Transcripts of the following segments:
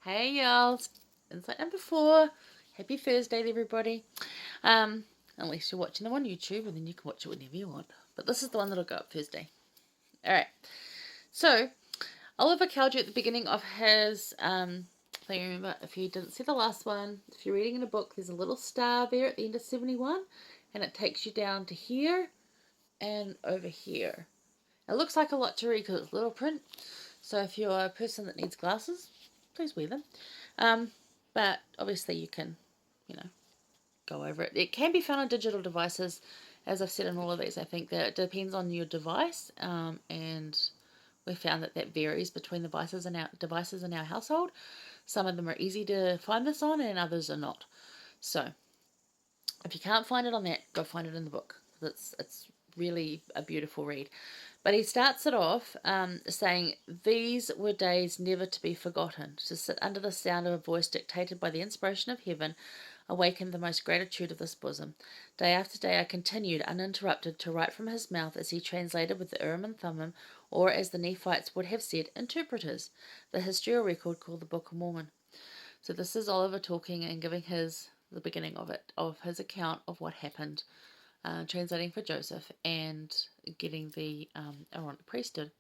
Hey y'all, insight number 4. Happy Thursday to everybody. Um, Unless you're watching them on YouTube and then you can watch it whenever you want. But this is the one that'll go up Thursday. Alright, so Oliver Cowdery at the beginning of his thing, remember, if you didn't see the last one, if you're reading in a book, there's a little star there at the end of 71 and it takes you down to here and over here. It looks like a lot to read because it's little print. So if you're a person that needs glasses, please wear them. But obviously you can, go over it. It can be found on digital devices, as I've said in all of these. I think that it depends on your device, and we found that varies between devices in our household. Some of them are easy to find this on, and others are not. So if you can't find it on that, go find it in the book. It's really a beautiful read. But he starts it off saying, "These were days never to be forgotten. To sit under the sound of a voice dictated by the inspiration of heaven awakened the most gratitude of this bosom. Day after day I continued, uninterrupted, to write from his mouth as he translated with the Urim and Thummim, or as the Nephites would have said, interpreters, the history or record called the Book of Mormon." So this is Oliver talking and giving the beginning of his account of what happened, translating for Joseph and getting the Aaronic priesthood.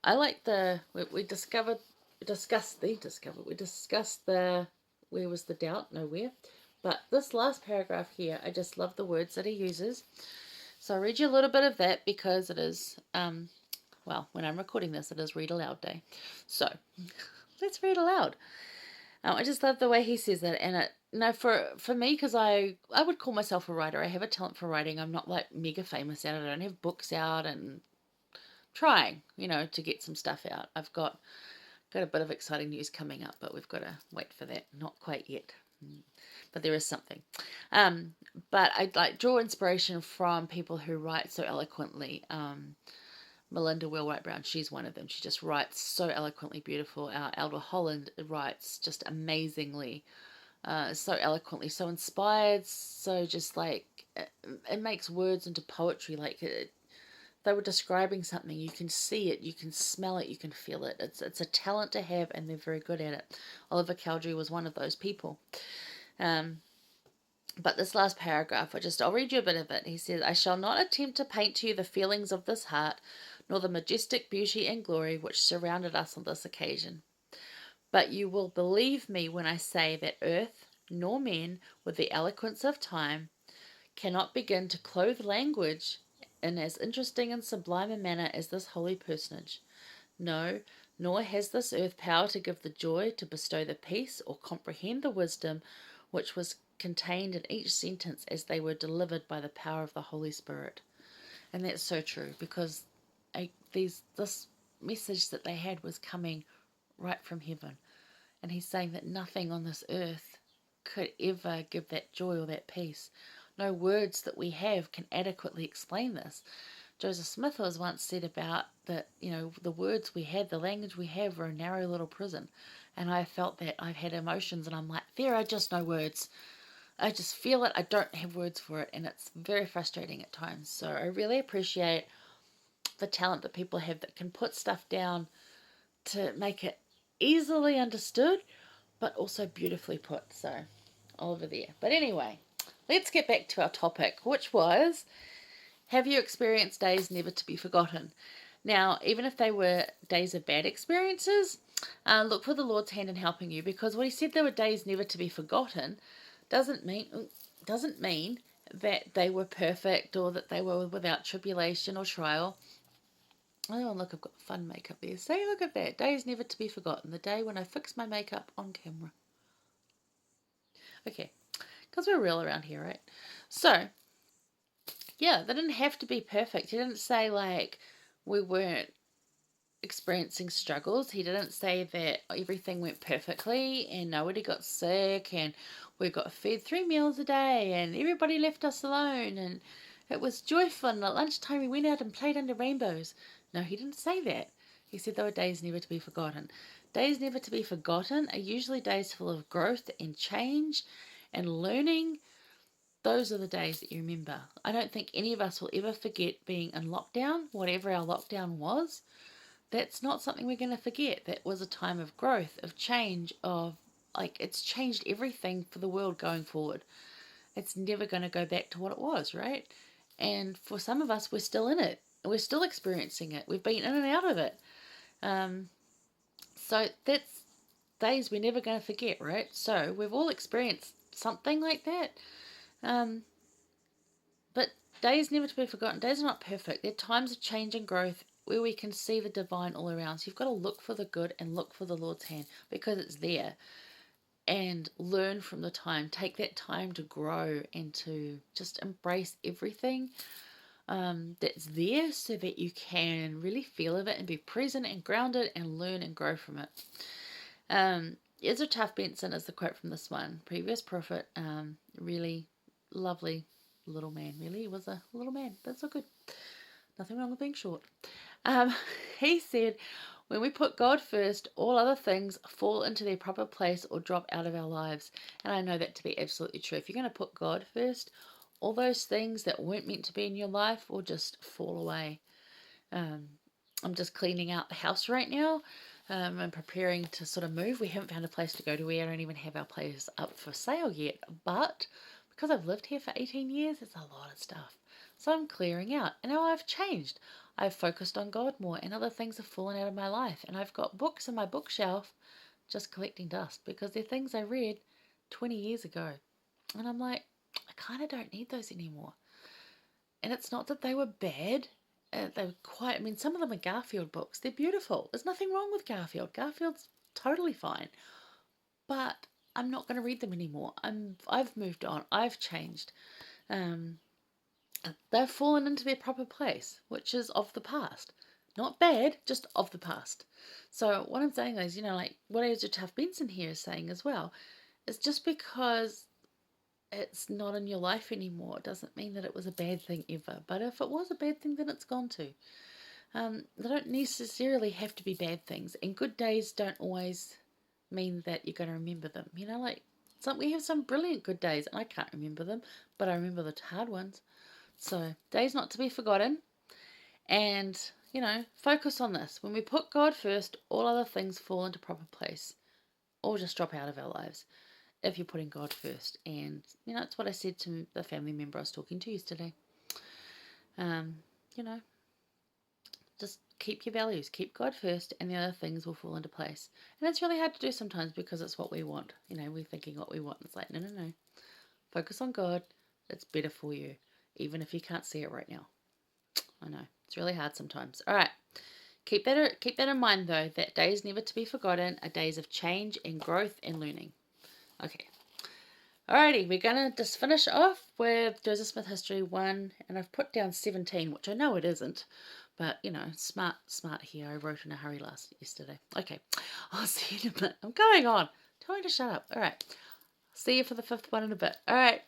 I like we discussed the where was the doubt? Nowhere. But this last paragraph here, I just love the words that he uses. So I'll read you a little bit of that because it is, when I'm recording this, it is read aloud day. So let's read aloud. I just love the way he says it, and for me, because I would call myself a writer. I have a talent for writing. I'm not like mega famous at it. I don't have books out, and trying, to get some stuff out. I've got a bit of exciting news coming up, but we've got to wait for that. Not quite yet, but there is something. But I draw inspiration from people who write so eloquently. Melinda Wheelwright Brown, she's one of them. She just writes so eloquently beautiful. Elder Holland writes just amazingly, so eloquently, so inspired, so just like it makes words into poetry. Like they were describing something, you can see it, you can smell it, you can feel it. It's a talent to have, and they're very good at it. Oliver Cowdery was one of those people. But this last paragraph, I'll read you a bit of it. He says, "I shall not attempt to paint to you the feelings of this heart, nor the majestic beauty and glory which surrounded us on this occasion. But you will believe me when I say that earth, nor men, with the eloquence of time, cannot begin to clothe language in as interesting and sublime a manner as this holy personage. No, nor has this earth power to give the joy, to bestow the peace, or comprehend the wisdom which was contained in each sentence as they were delivered by the power of the Holy Spirit." And that's so true, because this message that they had was coming right from heaven. And he's saying that nothing on this earth could ever give that joy or that peace. No words that we have can adequately explain this. Joseph Smith was once said about that, the words we had, the language we have, were a narrow little prison. And I felt that. I've had emotions and I'm like, there are just no words. I just feel it. I don't have words for it. And it's very frustrating at times. So I really appreciate the talent that people have that can put stuff down to make it easily understood, but also beautifully put. So over there. But anyway, let's get back to our topic, which was, have you experienced days never to be forgotten? Now, even if they were days of bad experiences, look for the Lord's hand in helping you, because when he said there were days never to be forgotten doesn't mean that they were perfect or that they were without tribulation or trial. Oh, look, I've got fun makeup there. Say, look at that. Days never to be forgotten. The day when I fixed my makeup on camera. Okay, because we're real around here, right? So, yeah, they didn't have to be perfect. He didn't say, like, we weren't experiencing struggles. He didn't say that everything went perfectly and nobody got sick and we got fed 3 meals a day and everybody left us alone and it was joyful, and at lunchtime we went out and played under rainbows. No, he didn't say that. He said there were days never to be forgotten. Days never to be forgotten are usually days full of growth and change and learning. Those are the days that you remember. I don't think any of us will ever forget being in lockdown, whatever our lockdown was. that's not something we're going to forget. That was a time of growth, of change, of it's changed everything for the world going forward. It's never going to go back to what it was, right? And for some of us, we're still in it. We're still experiencing it. We've been in and out of it. So that's days we're never going to forget, right? So we've all experienced something like that. But days never to be forgotten. Days are not perfect. They're times of change and growth where we can see the divine all around. So you've got to look for the good and look for the Lord's hand because it's there. And learn from the time. Take that time to grow and to just embrace everything that's there so that you can really feel of it and be present and grounded and learn and grow from it. Ezra Taft Benson is the quote from this one. Previous prophet, really lovely little man. Really, he was a little man. That's so good. Nothing wrong with being short. He said, when we put God first, all other things fall into their proper place or drop out of our lives. And I know that to be absolutely true. If you're going to put God first, all those things that weren't meant to be in your life will just fall away. I'm just cleaning out the house right now. I'm preparing to sort of move. We haven't found a place to go to. We don't even have our place up for sale yet. But because I've lived here for 18 years, it's a lot of stuff. So I'm clearing out. And now I've changed. I've focused on God more and other things have fallen out of my life. And I've got books in my bookshelf just collecting dust because they're things I read 20 years ago. And I'm like, I kind of don't need those anymore. And it's not that they were bad. They were quite, some of them are Garfield books. They're beautiful. There's nothing wrong with Garfield. Garfield's totally fine. But I'm not going to read them anymore. I've moved on. I've changed. They've fallen into their proper place, which is of the past. Not bad, just of the past. So what I'm saying is, what Ezra Taft Benson here is saying as well, is just because it's not in your life anymore doesn't mean that it was a bad thing ever. But if it was a bad thing, then it's gone too. They don't necessarily have to be bad things, and good days don't always mean that you're going to remember them. We have some brilliant good days, and I can't remember them, but I remember the hard ones. So, days not to be forgotten. And, focus on this. When we put God first, all other things fall into proper place or just drop out of our lives if you're putting God first. And, it's what I said to the family member I was talking to yesterday. Just keep your values, keep God first, and the other things will fall into place. And it's really hard to do sometimes because it's what we want. We're thinking what we want. It's like, no. Focus on God. It's better for you, even if you can't see it right now. I know, it's really hard sometimes. All right. Keep that in mind, though, that days never to be forgotten are days of change and growth and learning. Okay. Alrighty, we're going to just finish off with Joseph Smith History 1, and I've put down 17, which I know it isn't, but, smart here. I wrote in a hurry yesterday. Okay, I'll see you in a bit. I'm going on. Tell me to shut up. All right, see you for the fifth one in a bit. All right,